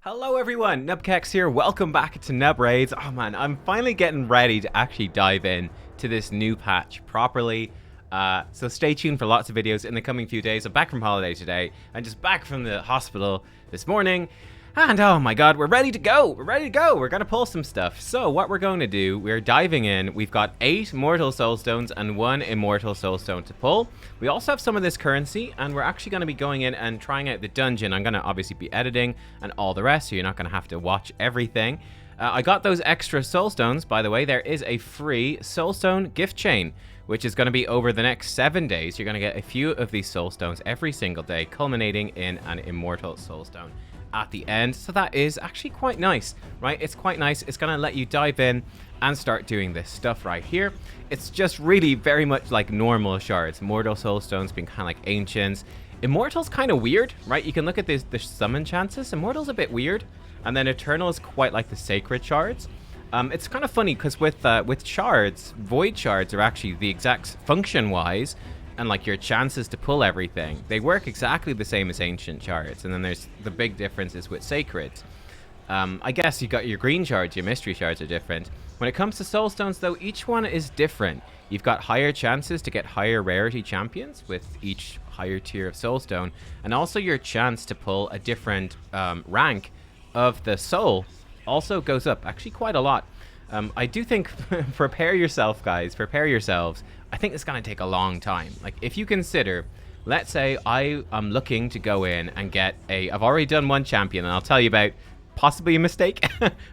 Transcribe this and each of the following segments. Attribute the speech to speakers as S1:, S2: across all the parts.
S1: Hello everyone, nubkeks here. Welcome back to Nub Raids. Oh man, I'm finally getting ready to actually dive in to this new patch properly. So stay tuned for lots of videos in the coming few days. I'm back from holiday today. I'm just back from the hospital this morning. And oh my god, we're ready to go. We're ready to go. We're going to pull some stuff. So what we're going to do, we're diving in. We've got 8 mortal soulstones and 1 immortal soulstone to pull. We also have some of this currency, and we're actually going to be going in and trying out the dungeon. I'm going to obviously be editing and all the rest, so you're not going to have to watch everything. I got those extra soulstones, by the way. There is a free soulstone gift chain, which is going to be over the next 7 days. You're going to get a few of these soulstones every single day, culminating in an immortal soulstone at the end. So that is actually quite nice, right? It's quite nice. It's going to let you dive in and start doing this stuff right here. It's just really very much like normal shards. Mortal soulstones being kind of like ancients. Immortal's kind of weird, right? You can look at the summon chances. Immortal's a bit weird. And then Eternal is quite like the sacred shards. It's kind of funny because with shards, void shards are actually the exact function-wise, and like your chances to pull everything, they work exactly the same as ancient shards. And then there's the big differences with sacred. I guess you got your green shards, your mystery shards are different. When it comes to soulstones though, each one is different. You've got higher chances to get higher rarity champions with each higher tier of soulstone, and also your chance to pull a different rank of the soul also goes up actually quite a lot. I do think prepare yourself, guys, prepare yourselves. I think it's going to take a long time. Like if you consider, let's say I am looking to go in and get I've already done one champion, and I'll tell you about possibly a mistake.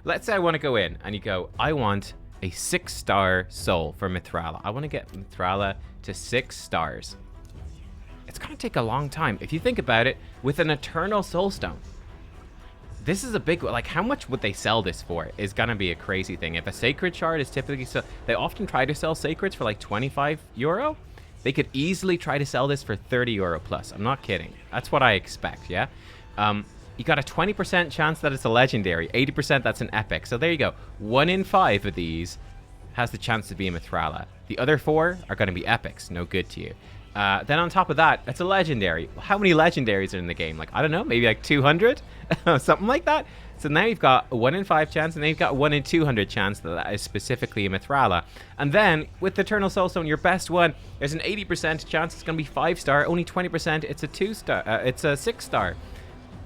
S1: Let's say I want to go in and you go, I want a 6-star soul for Mithrala. I want to get Mithrala to 6 stars. It's going to take a long time. If you think about it, with an eternal soulstone, this is a big, like how much would they sell this for is gonna be a crazy thing. If a sacred shard is typically, they often try to sell sacreds for like 25 euro. They could easily try to sell this for 30 euro plus. I'm not kidding. That's what I expect, yeah? You got a 20% chance that it's a legendary, 80% that's an epic. So there you go. 1 in 5 of these has the chance to be a Mithrala. The other 4 are gonna be epics, no good to you. Then on top of that, it's a legendary. How many legendaries are in the game? Like, I don't know, maybe like 200? Something like that. So now you've got a 1 in 5 chance, and then you've got 1 in 200 chance that is specifically a Mithrala. And then, with Eternal Soulstone, your best one, there's an 80% chance it's going to be 5-star, only 20% it's a 2-star, it's a 6-star.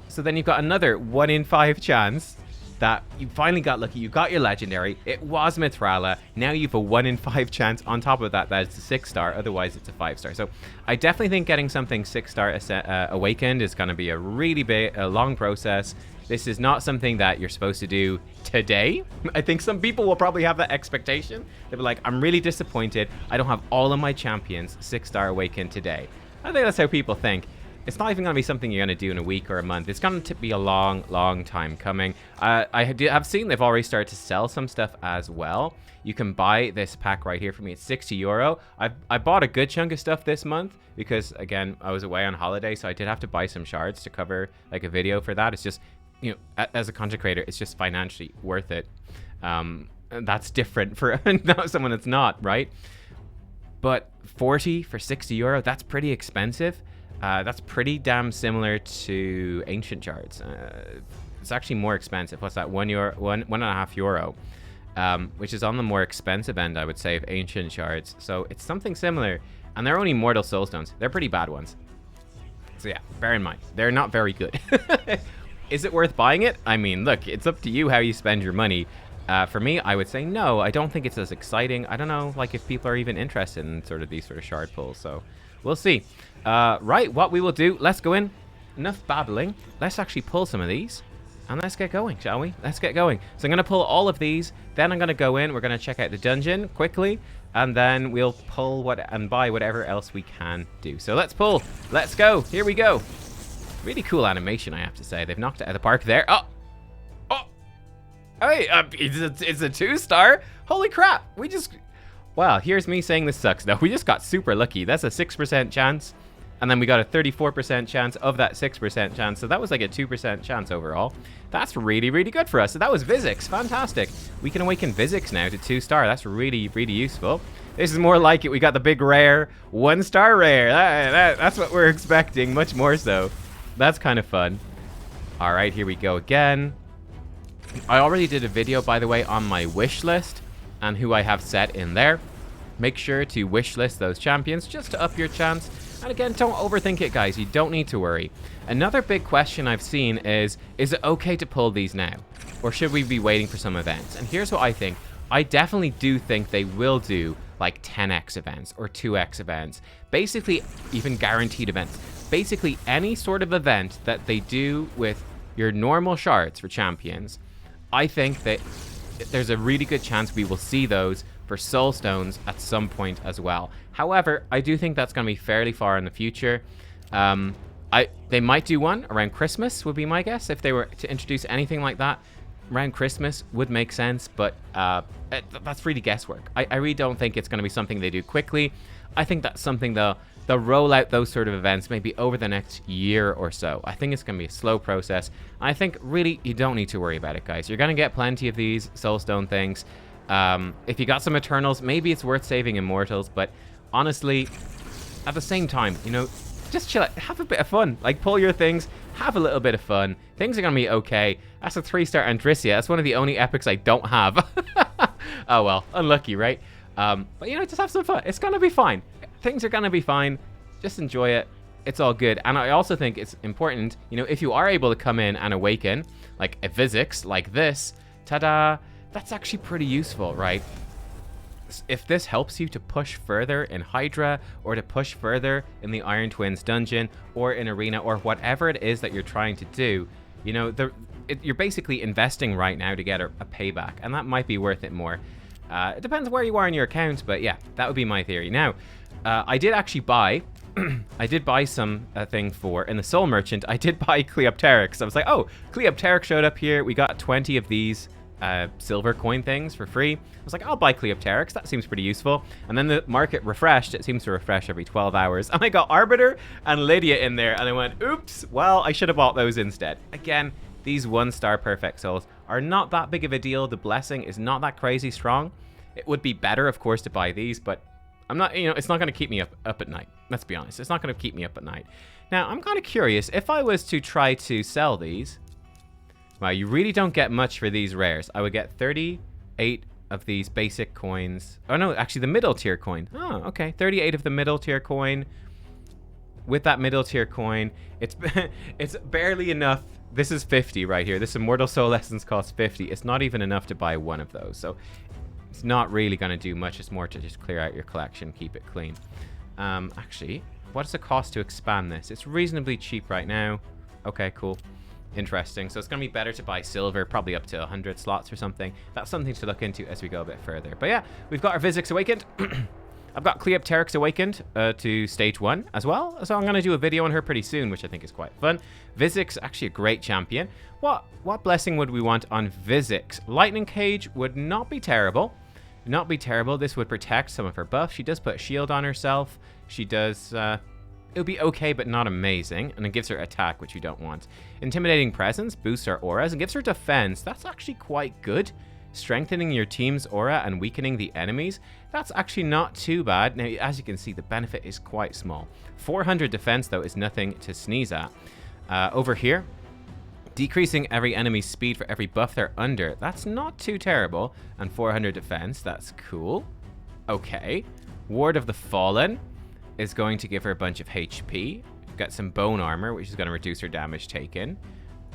S1: So then you've got another 1 in 5 chance that you finally got lucky, you got your legendary, it was Mithrala, now you've a 1 in 5 chance on top of that it's a 6-star, otherwise it's a 5-star. So I definitely think getting something 6-star awakened is going to be a really long process. This is not something that you're supposed to do today. I think some people will probably have that expectation. They'll be like, I'm really disappointed, I don't have all of my champions 6-star awakened today. I think that's how people think. It's not even going to be something you're going to do in a week or a month. It's going to be a long time coming. I have seen they've already started to sell some stuff as well. You can buy this pack right here for me. It's 60 euro. I bought a good chunk of stuff this month because, again, I was away on holiday, so I did have to buy some shards to cover like a video for that. It's just, you know, as a content creator, it's just financially worth it. And that's different for someone that's not, right? But 40 for 60 euro, that's pretty expensive. That's pretty damn similar to ancient shards. It's actually more expensive. What's that? €1.5 which is on the more expensive end, I would say, of ancient shards. So it's something similar, and they're only mortal soulstones. They're pretty bad ones. So yeah, bear in mind, they're not very good. Is it worth buying it? I mean, look, it's up to you how you spend your money. For me, I would say no. I don't think it's as exciting. I don't know, like if people are even interested in sort of these sort of shard pulls. So we'll see. Right, what we will do, let's go in. Enough babbling. Let's actually pull some of these. And let's get going, shall we? Let's get going. So I'm going to pull all of these. Then I'm going to go in. We're going to check out the dungeon quickly. And then we'll pull and buy whatever else we can do. So let's pull. Let's go. Here we go. Really cool animation, I have to say. They've knocked it out of the park there. Oh! Oh! Hey, it's a 2-star. Holy crap. We just... Wow, here's me saying this sucks. No, we just got super lucky. That's a 6% chance. And then we got a 34% chance of that 6% chance. So that was like a 2% chance overall. That's really good for us. So that was Vizix. Fantastic. We can awaken Vizix now to 2-star. That's really useful. This is more like it. We got the big rare 1-star rare. That's what we're expecting. Much more so. That's kind of fun. All right, here we go again. I already did a video, by the way, on my wish list and who I have set in there. Make sure to wish list those champions just to up your chance. And again, don't overthink it, guys. You don't need to worry. Another big question I've seen is it okay to pull these now? Or should we be waiting for some events? And here's what I think. I definitely do think they will do like 10x events or 2x events. Basically, even guaranteed events. Basically, any sort of event that they do with your normal shards for champions, I think that there's a really good chance we will see those for soulstones at some point as well. However, I do think that's going to be fairly far in the future. They might do one around Christmas, would be my guess. If they were to introduce anything like that around Christmas, would make sense, but that's really guesswork. I really don't think it's going to be something they do quickly. I think that's something they'll roll out those sort of events maybe over the next year or so. I think it's going to be a slow process. I think really you don't need to worry about it, guys. You're going to get plenty of these soulstone things. If you got some Eternals, maybe it's worth saving Immortals, but honestly, at the same time, you know, just chill out, have a bit of fun. Like, pull your things, have a little bit of fun. Things are gonna be okay. That's a 3-star Andrisia. That's one of the only epics I don't have. Oh well, unlucky, right? But you know, just have some fun. It's gonna be fine. Things are gonna be fine. Just enjoy it. It's all good. And I also think it's important, you know, if you are able to come in and awaken, like a Physics like this, ta-da, that's actually pretty useful, right? If this helps you to push further in Hydra, or to push further in the Iron Twins dungeon, or in Arena, or whatever it is that you're trying to do, you know, you're basically investing right now to get a payback, and that might be worth it more. It depends where you are in your account, but yeah, that would be my theory. Now, I did actually buy... I did buy some thing for, in the Soul Merchant, I did buy Cleopteryx. I was like, oh, Cleopteryx showed up here. We got 20 of these silver coin things for free. I was like, I'll buy Cleopteryx. That seems pretty useful. And then the market refreshed. It seems to refresh every 12 hours. And I got Arbiter and Lydia in there. And I went, oops, well, I should have bought those instead. Again, these 1-star perfect souls are not that big of a deal. The blessing is not that crazy strong. It would be better, of course, to buy these, but I'm not, you know, it's not going to keep me up at night. Let's be honest. It's not going to keep me up at night. Now, I'm kind of curious. If I was to try to sell these, wow, you really don't get much for these rares. I would get 38 of these basic coins. Oh, no, actually, the middle tier coin. Oh, okay. 38 of the middle tier coin. With that middle tier coin, it's barely enough. This is 50 right here. This Immortal Soul Essence costs 50. It's not even enough to buy one of those. So it's not really going to do much. It's more to just clear out your collection, keep it clean. Actually, what does it cost to expand this? It's reasonably cheap right now. Okay, cool. Interesting. So it's going to be better to buy silver, probably up to 100 slots or something. That's something to look into as we go a bit further. But yeah, we've got our Physics Awakened. I've got Cleopteryx Awakened to stage 1 as well. So I'm going to do a video on her pretty soon, which I think is quite fun. Physics, actually a great champion. What blessing would we want on Physics? Lightning Cage would not be terrible. Not be terrible. This would protect some of her buffs. She does put a shield on herself. She does... it'll be okay, but not amazing. And it gives her attack, which you don't want. Intimidating Presence boosts her auras and gives her defense. That's actually quite good. Strengthening your team's aura and weakening the enemies. That's actually not too bad. Now, as you can see, the benefit is quite small. 400 defense, though, is nothing to sneeze at. Over here, decreasing every enemy's speed for every buff they're under. That's not too terrible. And 400 defense, that's cool. Okay. Ward of the Fallen is going to give her a bunch of HP. Got some bone armor, which is going to reduce her damage taken.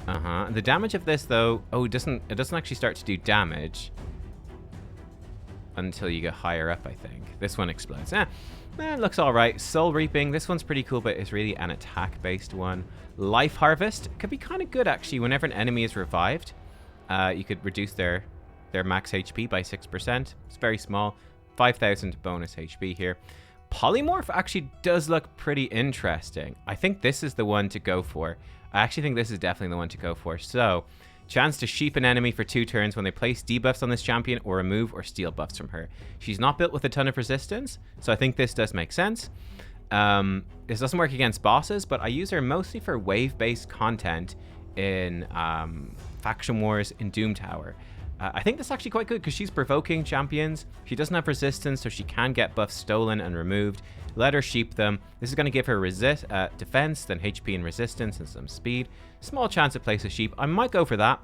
S1: The damage of this, though, oh, it doesn't actually start to do damage until you get higher up, I think. This one explodes. It looks all right. Soul Reaping, this one's pretty cool, but it's really an attack-based one. Life Harvest could be kind of good, actually. Whenever an enemy is revived, you could reduce their max HP by 6%. It's very small. 5,000 bonus HP here. Polymorph actually does look pretty interesting. I think this is the one to go for. I actually think this is definitely the one to go for. So, chance to sheep an enemy for 2 turns when they place debuffs on this champion or remove or steal buffs from her. She's not built with a ton of resistance, so I think this does make sense. This doesn't work against bosses, but I use her mostly for wave-based content in Faction Wars in Doom Tower. I think that's actually quite good because she's provoking champions. She doesn't have resistance, so she can get buffs stolen and removed. Let her sheep them. This is going to give her defense, then HP and resistance and some speed. Small chance to place a sheep. I might go for that.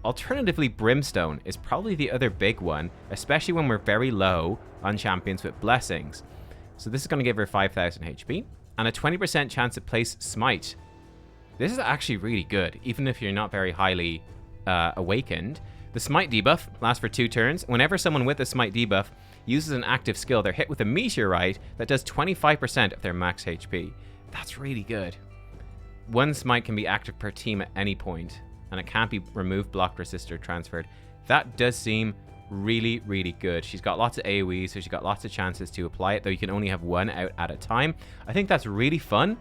S1: Alternatively, Brimstone is probably the other big one, especially when we're very low on champions with blessings. So this is going to give her 5,000 HP and a 20% chance to place Smite. This is actually really good, even if you're not very highly awakened. The Smite debuff lasts for 2 turns. Whenever someone with a Smite debuff uses an active skill, they're hit with a meteorite that does 25% of their max HP. That's really good. 1 Smite can be active per team at any point, and it can't be removed, blocked, resisted, or transferred. That does seem really, really good. She's got lots of AoE, so she's got lots of chances to apply it, though you can only have 1 out at a time. I think that's really fun.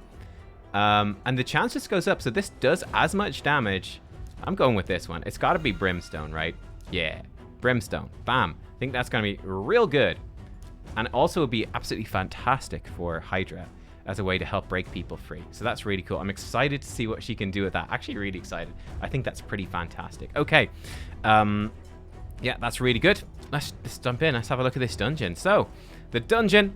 S1: And the chance just goes up, so this does as much damage. I'm going with this one. It's got to be Brimstone, right? Yeah, Brimstone. Bam. I think that's going to be real good. And also would be absolutely fantastic for Hydra as a way to help break people free. So that's really cool. I'm excited to see what she can do with that. Actually really excited. I think that's pretty fantastic. Okay. Yeah, that's really good. Let's jump in. Let's have a look at this dungeon. So, the dungeon,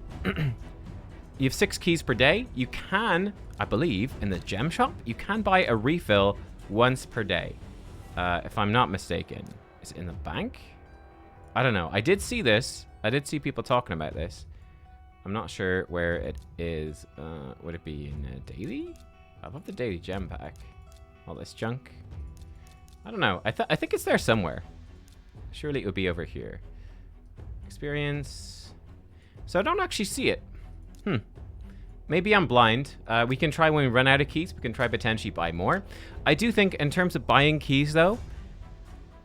S1: you have 6 keys per day. You can, I believe, in the gem shop, you can buy a refill once per day. If I'm not mistaken. Is it in the bank? I don't know. I did see this. I did see people talking about this. I'm not sure where it is. Would it be in a daily? I love the daily gem pack. All this junk. I don't know. I think it's there somewhere. Surely it would be over here. Experience. So I don't actually see it. Maybe I'm blind. We can try when we run out of keys. We can try potentially buy more. I do think in terms of buying keys, though,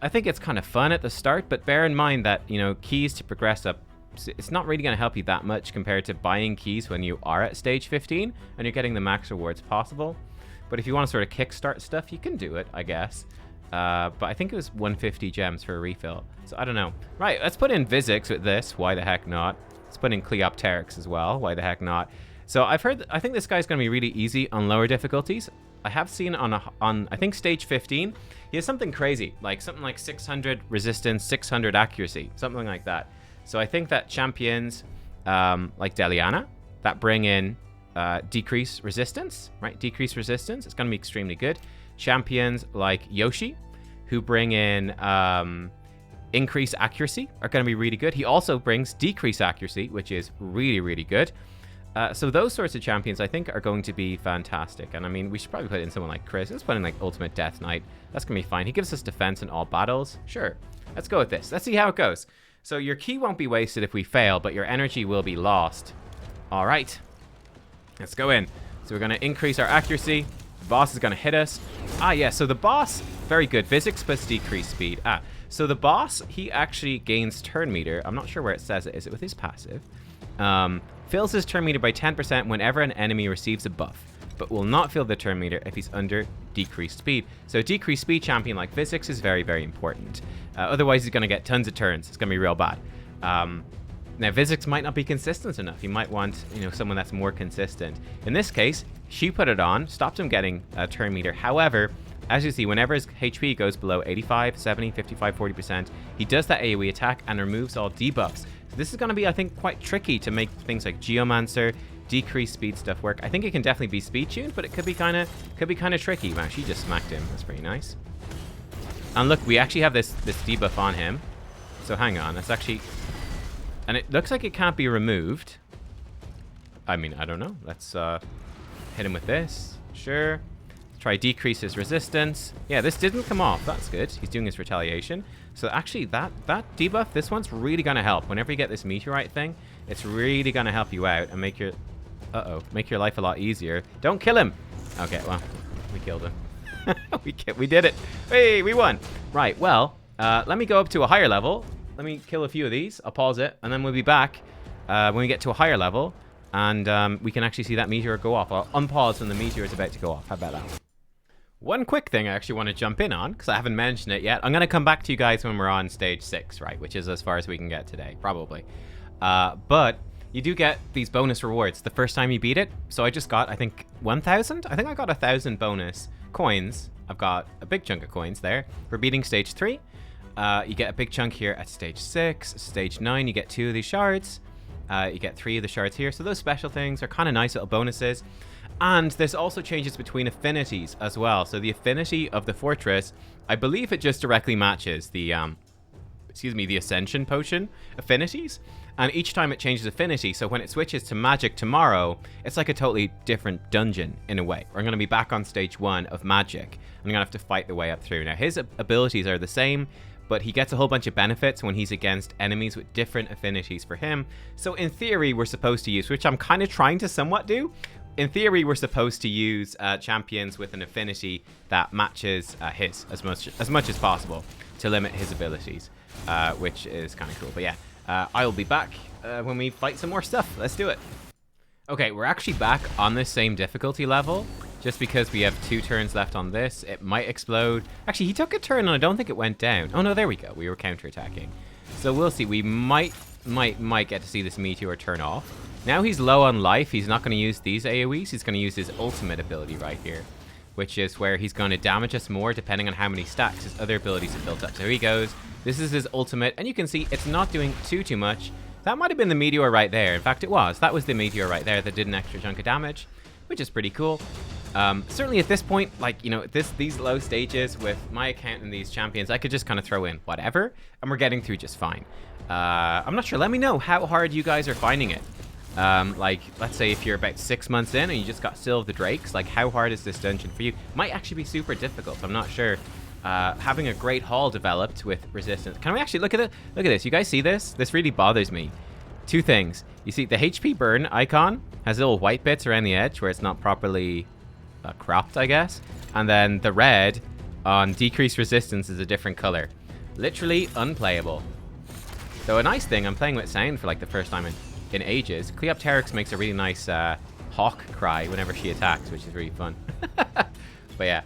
S1: I think it's kind of fun at the start, but bear in mind that, you know, keys to progress up, it's not really going to help you that much compared to buying keys when you are at stage 15 and you're getting the max rewards possible. But if you want to sort of kickstart stuff, you can do it, I guess. But I think it was 150 gems for a refill. So I don't know. Right, let's put in Vizix with this. Why the heck not? Let's put in Cleopteryx as well. Why the heck not? So I've heard, I think this guy's going to be really easy on lower difficulties. I have seen on I think stage 15, he has something crazy, like something like 600 resistance, 600 accuracy, something like that. So I think that champions like Deliana that bring in decrease resistance, right? Decrease resistance. It's going to be extremely good. Champions like Yoshi, who bring in increase accuracy, are going to be really good. He also brings decrease accuracy, which is really, really good. So those sorts of champions, I think, are going to be fantastic. And I mean, we should probably put in someone like Chris. Let's put in like Ultimate Death Knight. That's going to be fine. He gives us defense in all battles. Sure. Let's go with this. Let's see how it goes. So your key won't be wasted if we fail, but your energy will be lost. All right. Let's go in. So we're going to increase our accuracy. The boss is going to hit us. Ah, yeah. So the boss, very good. Physics plus decreased speed. So the boss, he actually gains turn meter. I'm not sure where it says it. Is it with his passive? Fills his turn meter by 10% whenever an enemy receives a buff, but will not fill the turn meter if he's under decreased speed. So decreased speed champion like Vizix is very, very important. Otherwise, he's going to get tons of turns. It's going to be real bad. Now, Vizix might not be consistent enough. You might want, you know, someone that's more consistent. In this case, she put it on, stopped him getting a turn meter. However, as you see, whenever his HP goes below 85, 70, 55, 40%, he does that AoE attack and removes all debuffs. So this is going to be, I think, quite tricky to make things like Geomancer, decreased speed stuff work. I think it can definitely be speed tuned, but it could be kind of tricky. Wow, she just smacked him. That's pretty nice. And look, we actually have this debuff on him. So hang on, it's actually, and it looks like it can't be removed. I mean, I don't know. Let's hit him with this. Sure. Try decrease his resistance. Yeah, this didn't come off. That's good. He's doing his retaliation. So actually, that debuff, this one's really going to help. Whenever you get this meteorite thing, it's really going to help you out and make your, make your life a lot easier. Don't kill him. Okay, well, we killed him. we did it. Hey, we won. Right, well, let me go up to a higher level. Let me kill a few of these. I'll pause it, and then we'll be back when we get to a higher level, and we can actually see that meteor go off. I'll unpause when the meteor is about to go off. How about that? One quick thing I actually want to jump in on, because I haven't mentioned it yet. I'm going to come back to you guys when we're on stage 6, right? Which is as far as we can get today, probably. But you do get these bonus rewards the first time you beat it. So I just got, I think, 1,000? I think I got 1,000 bonus coins. I've got a big chunk of coins there for beating stage 3. You get a big chunk here at stage 6. Stage 9, you get 2 of these shards. You get 3 of the shards here. So those special things are kind of nice little bonuses. And there's also changes between affinities as well. So the affinity of the fortress, I believe it just directly matches the, the Ascension Potion affinities. And each time it changes affinity, so when it switches to magic tomorrow, it's like a totally different dungeon in a way. We're going to be back on stage 1 of magic. I'm going to have to fight the way up through. Now, his abilities are the same, but he gets a whole bunch of benefits when he's against enemies with different affinities for him. So in theory, we're supposed to use, which I'm kind of trying to somewhat do, in theory, we're supposed to use champions with an affinity that matches his as much as possible to limit his abilities, which is kind of cool. But yeah, I'll be back when we fight some more stuff. Let's do it. Okay, we're actually back on this same difficulty level, just because we have 2 turns left on this. It might explode. Actually, he took a turn and I don't think it went down. Oh no, there we go. We were counterattacking. So we'll see. We might get to see this meteor turn off. Now he's low on life. He's not going to use these AoEs. He's going to use his ultimate ability right here, which is where he's going to damage us more depending on how many stacks his other abilities have built up. So here he goes. This is his ultimate, and you can see it's not doing too much. That might have been the meteor right there. In fact, it was. That was the meteor right there that did an extra chunk of damage, which is pretty cool. Certainly at this point, like, you know, these low stages with my account and these champions, I could just kind of throw in whatever, and we're getting through just fine. I'm not sure. Let me know how hard you guys are finding it. Like, let's say if you're about 6 months in and you just got Seal of the Drakes, like, how hard is this dungeon for you? Might actually be super difficult. I'm not sure. Having a great haul developed with resistance. Can we actually look at it? Look at this. You guys see this? This really bothers me. 2 things. You see, the HP burn icon has little white bits around the edge where it's not properly cropped, I guess. And then the red on decreased resistance is a different color. Literally unplayable. So a nice thing, I'm playing with sound for like the first time in ages. Cleopteryx makes a really nice hawk cry whenever she attacks, which is really fun. But yeah,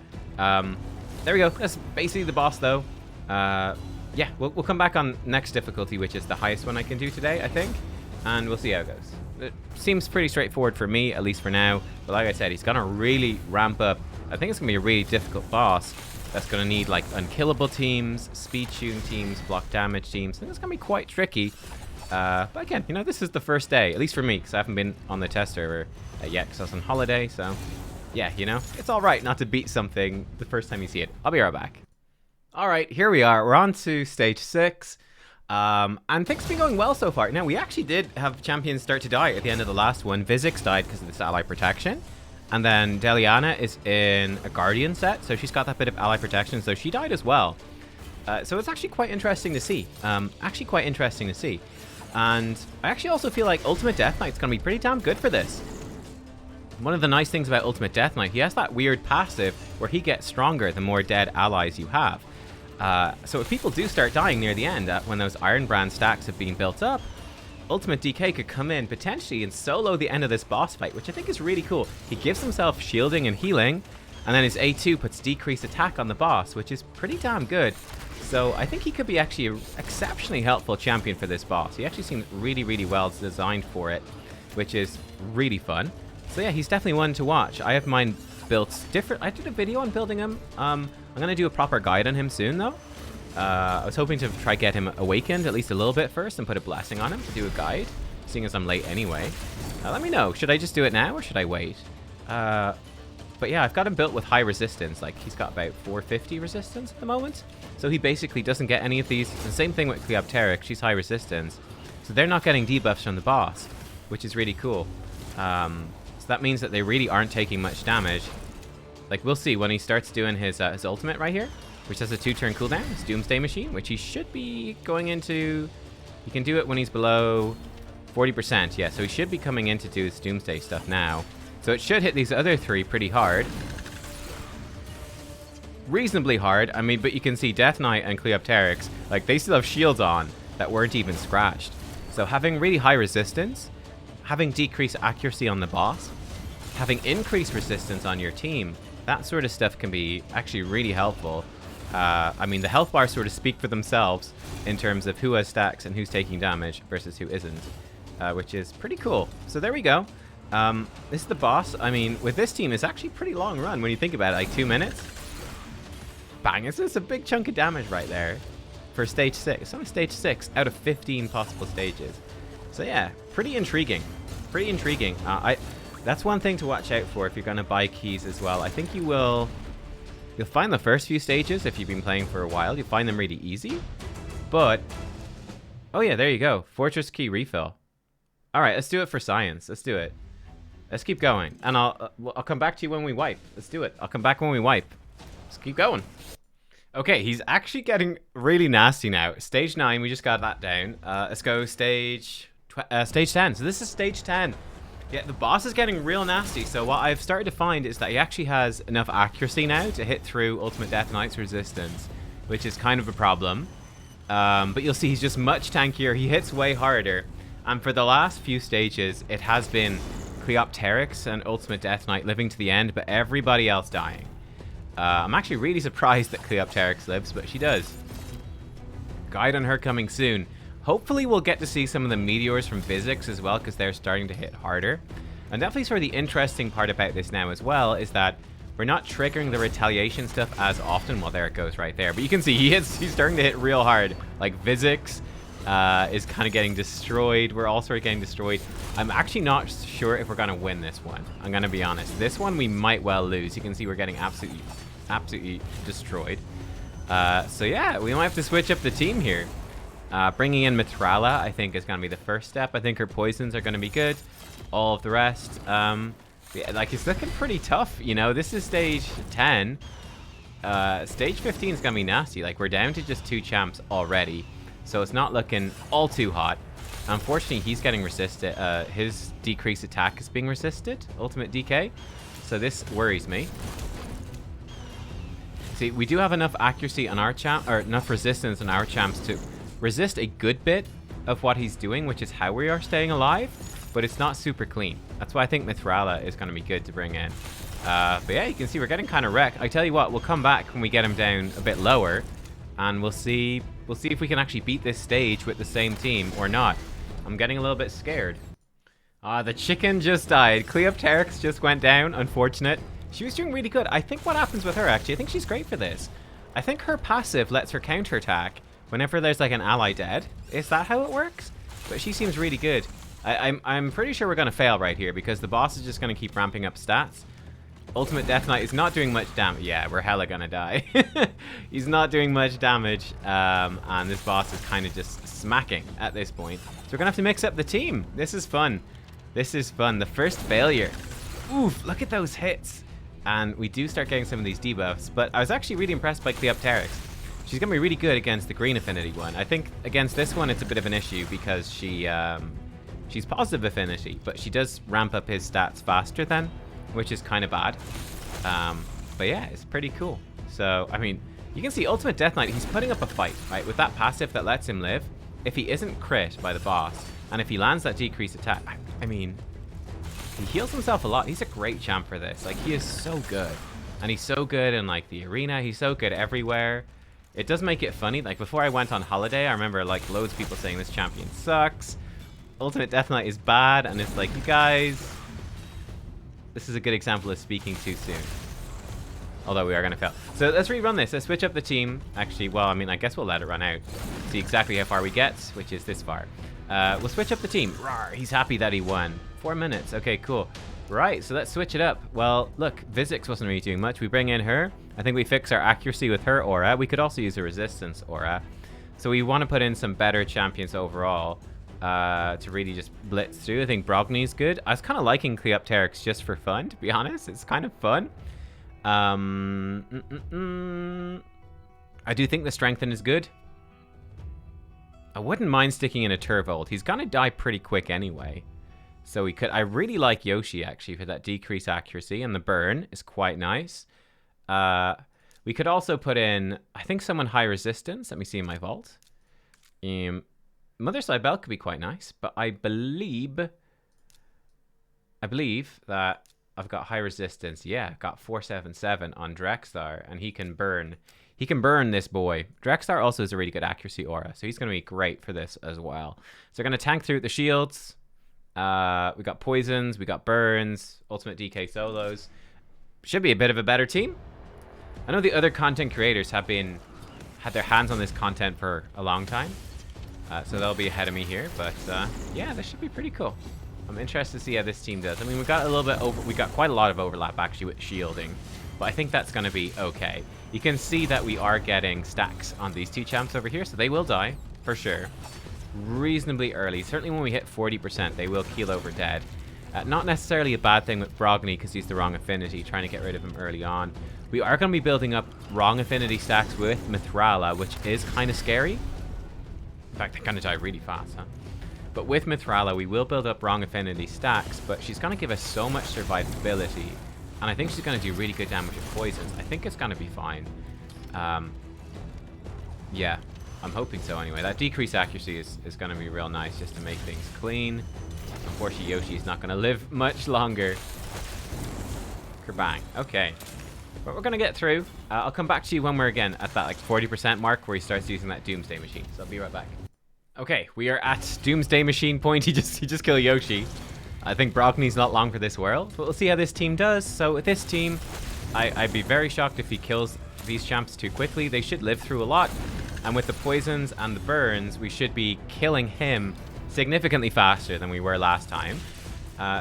S1: there we go. That's basically the boss, though. Yeah, we'll come back on next difficulty, which is the highest one I can do today, I think. And we'll see how it goes. It seems pretty straightforward for me, at least for now. But like I said, he's going to really ramp up. I think it's going to be a really difficult boss that's going to need, like, unkillable teams, speed shooting teams, block damage teams. I think it's going to be quite tricky. But again, you know, this is the first day, at least for me, because I haven't been on the test server yet, because I was on holiday. So, yeah, you know, it's all right not to beat something the first time you see it. I'll be right back. All right, here we are. We're on to stage 6. And things have been going well so far. Now, we actually did have champions start to die at the end of the last one. Vizix died because of this ally protection. And then Deliana is in a Guardian set, so she's got that bit of ally protection, so she died as well. So it's actually quite interesting to see. And I actually also feel like Ultimate Death Knight's going to be pretty damn good for this. One of the nice things about Ultimate Death Knight, he has that weird passive where he gets stronger the more dead allies you have. So if people do start dying near the end, when those Iron Brand stacks have been built up, Ultimate DK could come in potentially and solo the end of this boss fight, which I think is really cool. He gives himself shielding and healing, and then his A2 puts decreased attack on the boss, which is pretty damn good. So I think he could be actually an exceptionally helpful champion for this boss. He actually seems really, really well designed for it, which is really fun. So yeah, he's definitely one to watch. I have mine built different. I did a video on building him. I'm going to do a proper guide on him soon, though. I was hoping to try get him awakened at least a little bit first and put a blessing on him to do a guide, seeing as I'm late anyway. Let me know. Should I just do it now or should I wait? But yeah, I've got him built with high resistance. Like, he's got about 450 resistance at the moment. So he basically doesn't get any of these. It's the same thing with Cleopteryx. She's high resistance. So they're not getting debuffs from the boss, which is really cool. So that means that they really aren't taking much damage. Like, we'll see when he starts doing his ultimate right here, which has a 2-turn cooldown. His Doomsday Machine, which he should be going into. He can do it when he's below 40%. Yeah, so he should be coming in to do his Doomsday stuff now. So it should hit these other 3 pretty hard. Reasonably hard. I mean, but you can see Death Knight and Cleopteryx, like, they still have shields on that weren't even scratched. So having really high resistance, having decreased accuracy on the boss, having increased resistance on your team, that sort of stuff can be actually really helpful. I mean, the health bars sort of speak for themselves in terms of who has stacks and who's taking damage versus who isn't, which is pretty cool. So there we go. This is the boss. I mean, with this team, it's actually a pretty long run when you think about it, like 2 minutes. Bang, it's just a big chunk of damage right there. for stage 6. It's only stage 6 out of 15 possible stages. So yeah, pretty intriguing. Pretty intriguing. That's one thing to watch out for if you're going to buy keys as well. I think you'll find the first few stages, if you've been playing for a while, you'll find them really easy. But, oh yeah, there you go. Fortress key refill. All right, let's do it for science. Let's do it. Let's keep going. And I'll come back to you when we wipe. Let's do it. I'll come back when we wipe. Let's keep going. Okay, he's actually getting really nasty now. Stage 9, we just got that down. Let's go stage 10. So this is stage 10. Yeah, the boss is getting real nasty. So what I've started to find is that he actually has enough accuracy now to hit through Ultimate Death Knight's resistance, which is kind of a problem. But you'll see he's just much tankier. He hits way harder. And for the last few stages, it has been Cleopteryx and Ultimate Death Knight living to the end, but everybody else dying. I'm actually really surprised that Cleopteryx lives, but she does. Guide on her coming soon. Hopefully we'll get to see some of the meteors from physics as well, because they're starting to hit harder. And definitely sort of the interesting part about this now as well is that we're not triggering the retaliation stuff as often. Well, there it goes right there. But you can see he's starting to hit real hard. Like physics is kind of getting destroyed. We're all sort of getting destroyed. I'm actually not sure if we're going to win this one. I'm going to be honest. This one we might well lose. You can see we're getting absolutely destroyed. So yeah, we might have to switch up the team here. Bringing in Mitrala, I think, is going to be the first step. I think her poisons are going to be good. All of the rest, yeah, like, it's looking pretty tough, you know. This is stage 10. Stage 15 is going to be nasty. Like, we're down to just 2 champs already. So it's not looking all too hot. Unfortunately, he's getting resisted. His decreased attack is being resisted. Ultimate DK. So this worries me. See, we do have enough accuracy on our champ, or enough resistance on our champs to resist a good bit of what he's doing, which is how we are staying alive, but it's not super clean. That's why I think Mithrala is going to be good to bring in. But yeah, you can see we're getting kind of wrecked. I tell you what, we'll come back when we get him down a bit lower, and we'll see if we can actually beat this stage with the same team or not. I'm getting a little bit scared. The chicken just died. Cleopteryx just went down. Unfortunate. She was doing really good. I think what happens with her, actually, I think she's great for this. I think her passive lets her counterattack whenever there's like an ally dead. Is that how it works? But she seems really good. I'm pretty sure we're going to fail right here because the boss is just going to keep ramping up stats. Ultimate Death Knight is not doing much damage. Yeah, we're hella going to die. He's not doing much damage. And this boss is kind of just smacking at this point. So we're going to have to mix up the team. This is fun. This is fun. The first failure. Oof, look at those hits. And we do start getting some of these debuffs. But I was actually really impressed by Cleopteryx. She's going to be really good against the green affinity one. I think against this one, it's a bit of an issue because she's positive affinity, but she does ramp up his stats faster then, which is kind of bad. But yeah, it's pretty cool. So, I mean, you can see Ultimate Death Knight, he's putting up a fight, right? With that passive that lets him live. If he isn't crit by the boss, and if he lands that decreased attack, I mean, he heals himself a lot. He's a great champ for this. Like, he is so good. And he's so good in, like, the arena. He's so good everywhere. It does make it funny. Like, before I went on holiday, I remember, like, loads of people saying this champion sucks. Ultimate Death Knight is bad. And it's like, you guys, this is a good example of speaking too soon. Although we are going to fail. So let's rerun this. Let's switch up the team. Actually, well, I mean, I guess we'll let it run out. See exactly how far we get, which is this far. We'll switch up the team. Rawr, he's happy that he won. 4 minutes. Okay, cool. Right, so let's switch it up. Well, look, Vizix wasn't really doing much. We bring in her. I think we fix our accuracy with her aura. We could also use a resistance aura. So we want to put in some better champions overall to really just blitz through. I think Brogny's good. I was kind of liking Cleopteryx just for fun, to be honest. It's kind of fun. I do think the Strengthen is good. I wouldn't mind sticking in a Turvold. He's going to die pretty quick anyway. So we could. I really like Yoshi, actually, for that decreased accuracy. And the burn is quite nice. We could also put in, I think, someone high resistance. Let me see in my vault. Mother Cybele could be quite nice. But I believe that I've got high resistance. Yeah, got 477 on Drexthar. And he can burn. He can burn this boy. Drexthar also has a really good accuracy aura. So he's going to be great for this as well. So we're going to tank through the shields. We got poisons, we got burns, ultimate DK solos. Should be a bit of a better team. I know the other content creators have been had their hands on this content for a long time. So they'll be ahead of me here. But yeah, this should be pretty cool. I'm interested to see how this team does. I mean, we got a little bit we got quite a lot of overlap actually with shielding. But I think that's going to be okay. You can see that we are getting stacks on these two champs over here. So they will die, for sure. Reasonably early. Certainly when we hit 40%, they will keel over dead. Not necessarily a bad thing with Brogni because he's the wrong affinity, trying to get rid of him early on. We are going to be building up wrong affinity stacks with Mithrala, which is kind of scary. In fact, they kind of die really fast, huh? But with Mithrala, we will build up wrong affinity stacks, but she's going to give us so much survivability. And I think she's going to do really good damage with poisons. I think it's going to be fine. Yeah, I'm hoping so anyway. That decreased accuracy is going to be real nice just to make things clean. Unfortunately, Yoshi's not going to live much longer. Kerbang. Okay. But we're going to get through. I'll come back to you when we're again at that like 40% mark where he starts using that Doomsday Machine. So I'll be right back. Okay, we are at Doomsday Machine point. He just killed Yoshi. I think Brogni's not long for this world, but we'll see how this team does. So with this team, I'd be very shocked if he kills these champs too quickly. They should live through a lot. And with the poisons and the burns, we should be killing him significantly faster than we were last time.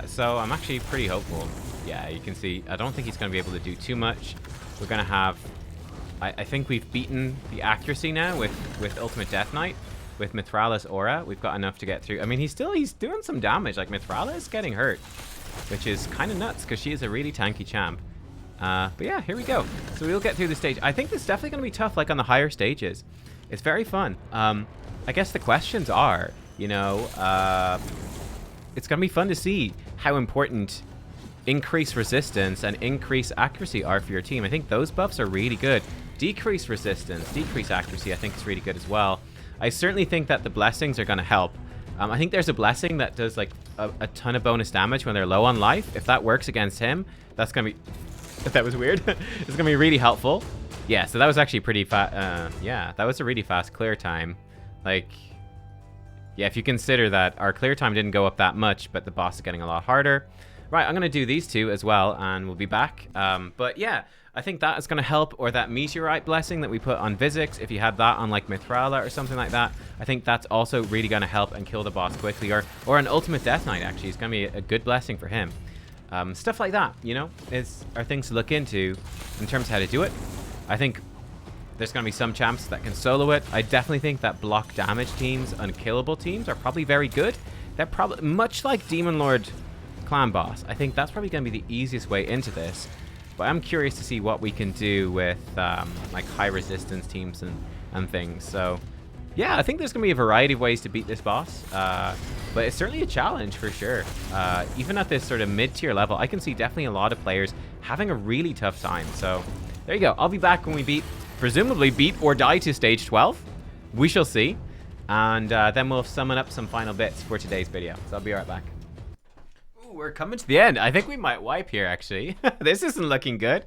S1: So I'm actually pretty hopeful. Yeah, you can see, I don't think he's going to be able to do too much. We're going to have, I think we've beaten the accuracy now with Ultimate Death Knight. With Mithrala's aura, we've got enough to get through. I mean, he's doing some damage. Like, Mithrala is getting hurt, which is kind of nuts because she is a really tanky champ. But yeah, here we go. So we'll get through the stage. I think this is definitely going to be tough, like on the higher stages. It's very fun. I guess the questions are, you know, it's going to be fun to see how important increased resistance and increased accuracy are for your team. I think those buffs are really good. Decreased resistance, decreased accuracy, I think is really good as well. I certainly think that the blessings are going to help. I think there's a blessing that does like a ton of bonus damage when they're low on life. If that works against him, that's going to be... If that was weird. It's going to be really helpful. Yeah, so that was actually pretty fast. Yeah, that was a really fast clear time. Like, yeah, if you consider that our clear time didn't go up that much, but the boss is getting a lot harder. Right, I'm going to do these two as well, and we'll be back. But yeah, I think that is going to help, or that meteorite blessing that we put on Vizix, if you had that on like Mithrala or something like that, I think that's also really going to help and kill the boss quickly, or an Ultimate Death Knight actually is going to be a good blessing for him. Stuff like that, you know, are things to look into in terms of how to do it. I think there's going to be some champs that can solo it. I definitely think that block damage teams, unkillable teams, are probably very good. They're probably much like Demon Lord Clan Boss. I think that's probably going to be the easiest way into this. But I'm curious to see what we can do with like high resistance teams and things. So yeah, I think there's going to be a variety of ways to beat this boss. But it's certainly a challenge for sure. Even at this sort of mid-tier level, I can see definitely a lot of players having a really tough time. So there you go. I'll be back when we presumably beat or die to stage 12. We shall see. And then we'll summon up some final bits for today's video. So I'll be right back. We're coming to the end. I think we might wipe here, actually. This isn't looking good.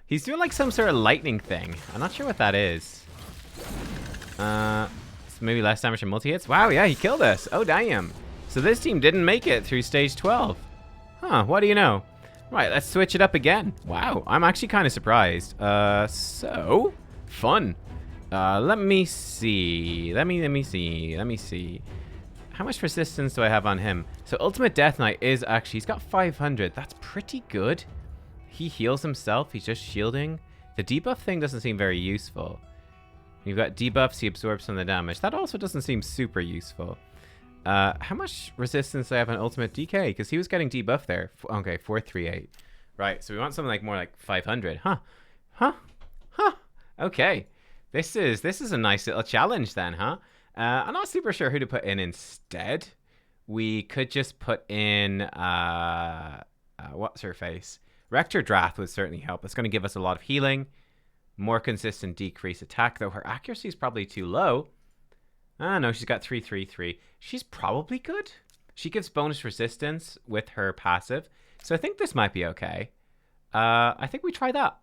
S1: He's doing like some sort of lightning thing. I'm not sure what that is. Maybe less damage from multi-hits. Wow, yeah, he killed us. Oh, damn. So this team didn't make it through stage 12. Huh, what do you know? Right, let's switch it up again. Wow, I'm actually kind of surprised. So fun. Let me see. Let me see. How much resistance do I have on him? So Ultimate Death Knight is actually, he's got 500. That's pretty good. He heals himself. He's just shielding. The debuff thing doesn't seem very useful. You've got debuffs, he absorbs some of the damage. That also doesn't seem super useful. How much resistance do I have on Ultimate DK? Because he was getting debuff there. Okay, 438. Right, so we want something like more like 500. Huh. Okay. This is a nice little challenge then, huh? I'm not super sure who to put in instead. We could just put in, what's her face? Rector Drath would certainly help. It's going to give us a lot of healing. More consistent decrease attack, though her accuracy is probably too low. Ah, no, she's got 333. She's probably good. She gives bonus resistance with her passive. So I think this might be okay. I think we try that.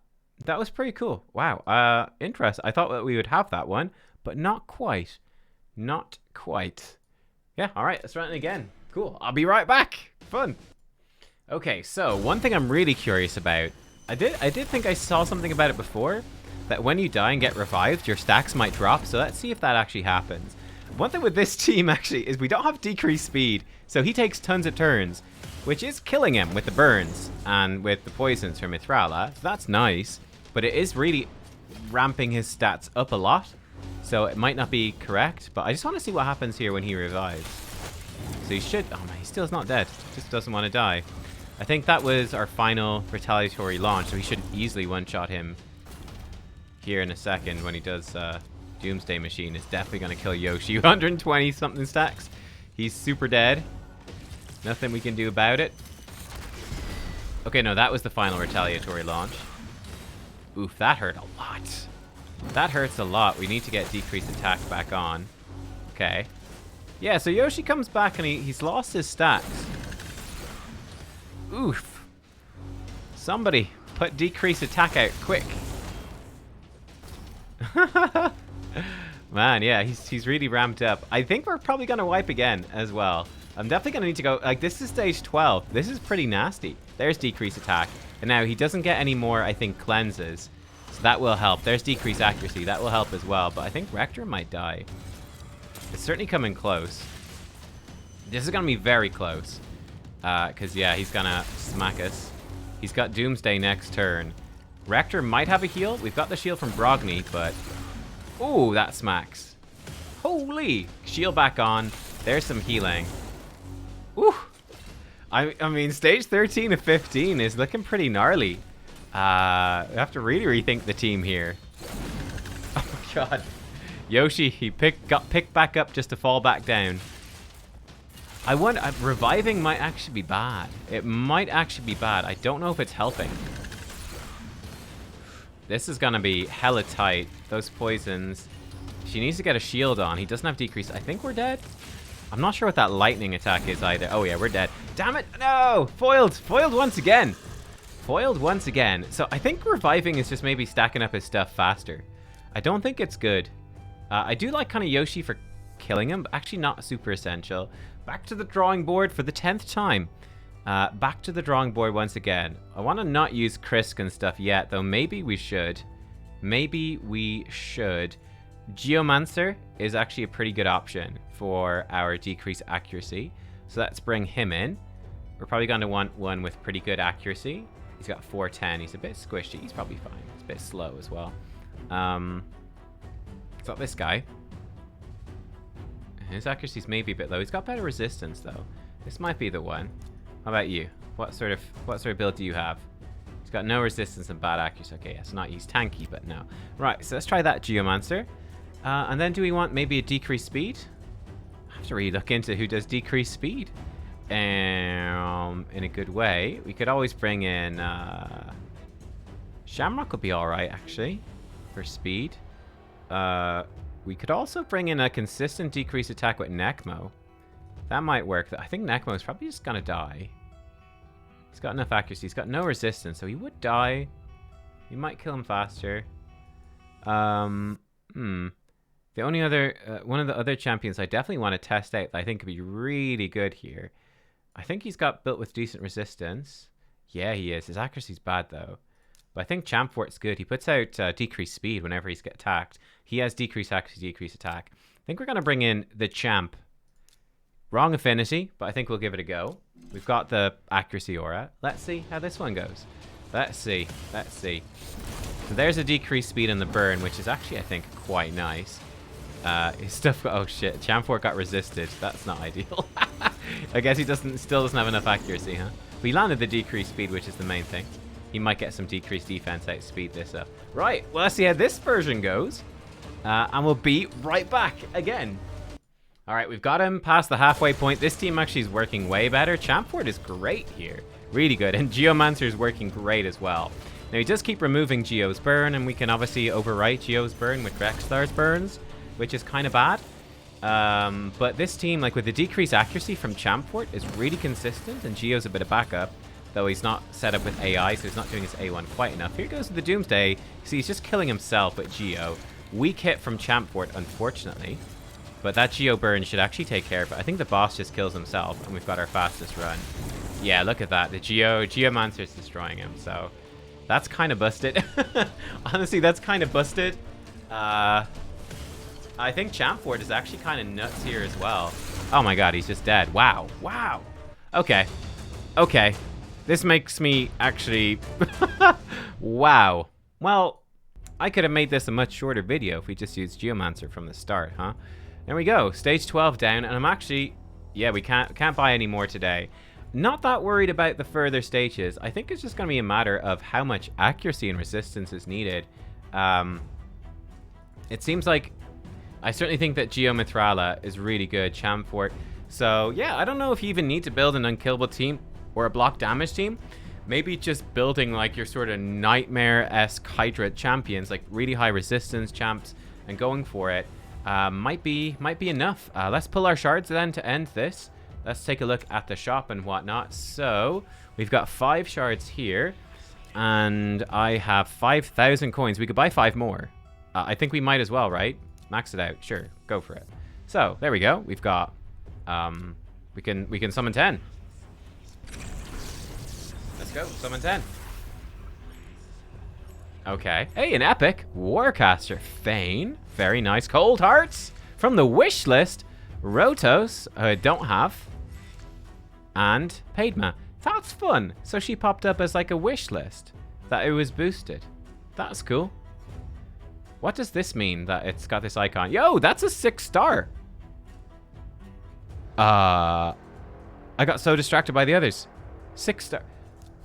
S1: That was pretty cool. Wow. Interest. I thought that we would have that one, but not quite. Not quite. Yeah, all right, let's run it again. Cool, I'll be right back. Fun. Okay, so one thing I'm really curious about, I did think I saw something about it before, that when you die and get revived, your stacks might drop. So let's see if that actually happens. One thing with this team, actually, is we don't have decreased speed. So he takes tons of turns, which is killing him with the burns and with the poisons from Mithrala. So that's nice. But it is really ramping his stats up a lot. So it might not be correct. But I just want to see what happens here when he revives. So he should... Oh, man, he still's not dead. Just doesn't want to die. I think that was our final retaliatory launch. So he should easily one-shot him here in a second when he does... Doomsday Machine is definitely going to kill Yoshi. 120 something stacks. He's super dead. Nothing we can do about it. Okay, no, that was the final retaliatory launch. Oof, that hurt a lot. That hurts a lot. We need to get decreased attack back on. Okay. Yeah, so Yoshi comes back and he's lost his stacks. Oof. Somebody put decreased attack out quick. Man, yeah, he's really ramped up. I think we're probably going to wipe again as well. I'm definitely going to need to go... Like, this is stage 12. This is pretty nasty. There's decreased attack. And now he doesn't get any more, I think, cleanses. So that will help. There's decreased accuracy. That will help as well. But I think Rector might die. It's certainly coming close. This is going to be very close. Because, yeah, he's going to smack us. He's got Doomsday next turn. Rector might have a heal. We've got the shield from Brogni, but... Ooh, that smacks. Holy! Shield back on. There's some healing. Ooh! I mean, stage 13 of 15 is looking pretty gnarly. We have to really rethink the team here. Oh my god. Yoshi, he got picked back up just to fall back down. I wonder... reviving might actually be bad. It might actually be bad. I don't know if it's helping. This is gonna be hella tight. Those poisons. She needs to get a shield on. He doesn't have decrease. I think we're dead. I'm not sure what that lightning attack is either. Oh yeah, we're dead. Damn it! No! Foiled! Foiled once again! Foiled once again. So I think reviving is just maybe stacking up his stuff faster. I don't think it's good. I do like kind of Yoshi for killing him, but actually not super essential. Back to the drawing board for the 10th time. Back to the drawing board once again. I want to not use Krisk and stuff yet, though maybe we should. Maybe we should. Geomancer is actually a pretty good option for our decreased accuracy. So let's bring him in. We're probably going to want one with pretty good accuracy. He's got 410. He's a bit squishy. He's probably fine. He's a bit slow as well. It's not this guy. His accuracy's maybe a bit low. He's got better resistance, though. This might be the one. How about you? What sort of build do you have? He's got no resistance and bad accuracy. Okay, yes, not he's tanky, but no. Right, so let's try that Geomancer. And then do we want maybe a decreased speed? I have to really look into who does decreased speed. In a good way. We could always bring in Shamrock would be alright actually for speed. We could also bring in a consistent decreased attack with Necmo. That might work. I think Necmo is probably just gonna die. He's got enough accuracy. He's got no resistance, so he would die. We might kill him faster. The only other one of the other champions I definitely want to test out that I think could be really good here. I think he's got built with decent resistance. Yeah, he is. His accuracy's bad though. But I think Champfort's good. He puts out decreased speed whenever he's get attacked. He has decreased accuracy, decreased attack. I think we're gonna bring in the Champ. Wrong affinity, but I think we'll give it a go. We've got the accuracy aura. Let's see how this one goes. Let's see. Let's see. So there's a decreased speed in the burn, which is actually, I think, quite nice. His stuff... Oh, shit. Chamfort got resisted. That's not ideal. I guess he still doesn't have enough accuracy, huh? But he landed the decreased speed, which is the main thing. He might get some decreased defense out to speed this up. Right. Well, let's see how this version goes. And we'll be right back again. All right, we've got him past the halfway point. This team actually is working way better. Champfort is great here. Really good. And Geomancer is working great as well. Now, he does keep removing Geo's burn, and we can obviously overwrite Geo's burn with Rexstar's burns, which is kind of bad. But this team, like with the decreased accuracy from Champfort, is really consistent, and Geo's a bit of backup, though he's not set up with AI, so he's not doing his A1 quite enough. Here goes the Doomsday. See, he's just killing himself with Geo. Weak hit from Champfort, unfortunately. But that Geo burn should actually take care of it. I think the boss just kills himself, and we've got our fastest run. Yeah, look at that. The Geomancer is destroying him, so That's kind of busted. Honestly, that's kind of busted. I think Champfort is actually kind of nuts here as well. Oh my god, he's just dead. Wow. Wow. Okay. Okay. This makes me actually... Wow. Well, I could have made this a much shorter video if we just used Geomancer from the start, huh? There we go. Stage 12 down, and I'm actually... Yeah, we can't buy any more today. Not that worried about the further stages. I think it's just going to be a matter of how much accuracy and resistance is needed. It seems like... I certainly think that Geomithrala is really good, Champfort. So, yeah, I don't know if you even need to build an unkillable team or a block damage team. Maybe just building like your sort of nightmare-esque Hydra champions, like really high resistance champs, and going for it might be enough. Let's pull our shards then to end this. Let's take a look at the shop and whatnot. So we've got 5 shards here, and I have 5,000 coins. We could buy 5 more. I think we might as well, right? Max it out. Sure, go for it. So there we go. We've got we can summon 10. Let's go, summon 10. Okay. Hey, an epic Warcaster Fane. Very nice. Cold Hearts from the wish list. Rotos, I don't have. And Padma. That's fun. So she popped up as like a wish list. That it was boosted. That's cool. What does this mean that it's got this icon? Yo, that's a 6-star. I got so distracted by the others. 6-star.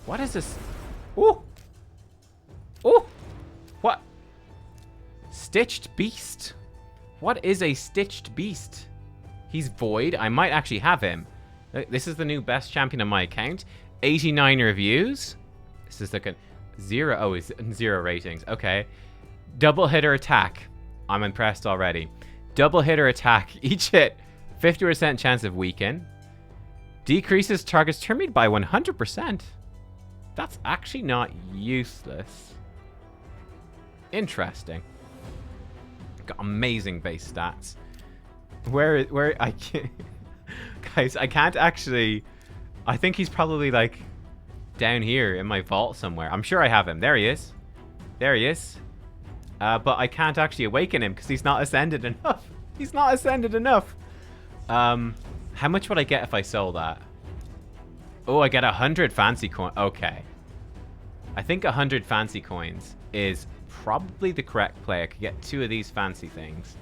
S1: What is this? Ooh. Ooh. What? Stitched Beast. What is a Stitched Beast? He's void. I might actually have him. This is the new best champion on my account. 89 reviews. This is like a 0. Oh, it's 0 ratings. Okay. Double hitter attack. I'm impressed already. Double hitter attack. Each hit. 50% chance of weaken. Decreases target's turn rate by 100%. That's actually not useless. Interesting. Got amazing base stats. Where I can't... Guys, I can't actually... I think he's probably like down here in my vault somewhere. I'm sure I have him. There he is. There he is. But I can't actually awaken him because he's not ascended enough. He's not ascended enough. How much would I get if I sold that? Oh, I get 100 fancy coins. Okay. I think 100 fancy coins is probably the correct play. I could get 2 of these fancy things,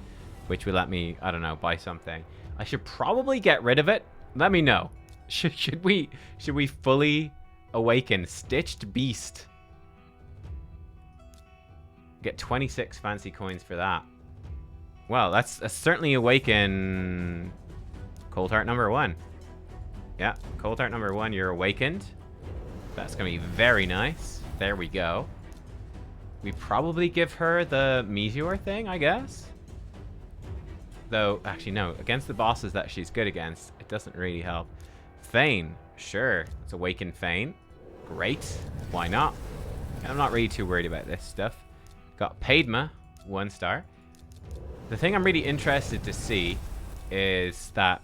S1: which would let me, I don't know, buy something. I should probably get rid of it. Let me know. Should we fully awaken Stitched Beast? Get 26 fancy coins for that. Well, that's certainly awaken Cold Heart number 1. Yeah, Cold Heart number 1, you're awakened. That's gonna be very nice. There we go. We probably give her the Meteor thing, I guess. Though, actually no, against the bosses that she's good against, it doesn't really help. Fane, sure. It's awaken Fane. Great. Why not? And I'm not really too worried about this stuff. Got Padma, 1-star. The thing I'm really interested to see is that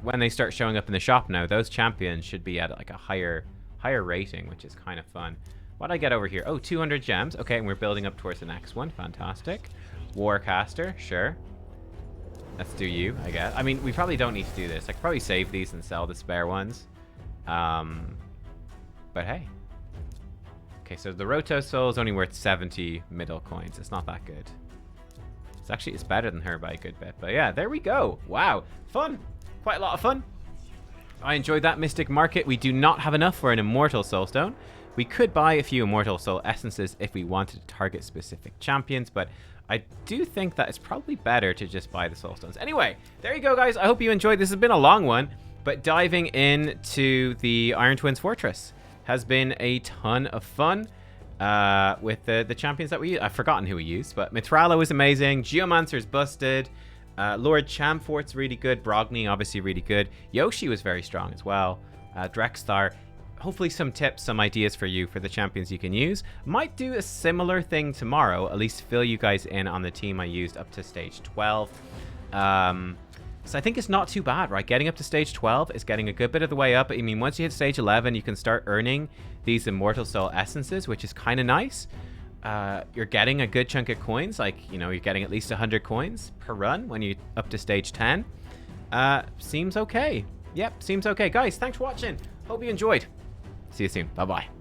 S1: when they start showing up in the shop now, those champions should be at like a higher rating, which is kind of fun. What did I get over here? Oh, 200 gems. Okay, and we're building up towards the next one. Fantastic. Warcaster, sure. Let's do you, I guess. I mean, we probably don't need to do this. I could probably save these and sell the spare ones. But hey. Okay, so the Roto Soul is only worth 70 middle coins. It's not that good. It's better than her by a good bit. But yeah, there we go. Wow. Fun. Quite a lot of fun. I enjoyed that Mystic Market. We do not have enough for an Immortal Soulstone. We could buy a few Immortal Soul Essences if we wanted to target specific champions, but I do think that it's probably better to just buy the Soulstones. Anyway, there you go, guys. I hope you enjoyed. This has been a long one, but diving into the Iron Twins Fortress has been a ton of fun with the champions that we used. I've forgotten who we used, but Mithrala was amazing. Geomancer's busted. Lord Champfort's really good. Brogni, obviously really good. Yoshi was very strong as well. Drexthar. Hopefully some tips, some ideas for you for the champions you can use. Might do a similar thing tomorrow, at least fill you guys in on the team I used up to stage 12. So I think it's not too bad, right? Getting up to stage 12 is getting a good bit of the way up. I mean, once you hit stage 11, you can start earning these Immortal Soul Essences, which is kind of nice. You're getting a good chunk of coins, like, you know, you're getting at least 100 coins per run when you up to stage 10. Seems okay. Yep, seems okay. Guys, thanks for watching. Hope you enjoyed. See you soon. Bye-bye.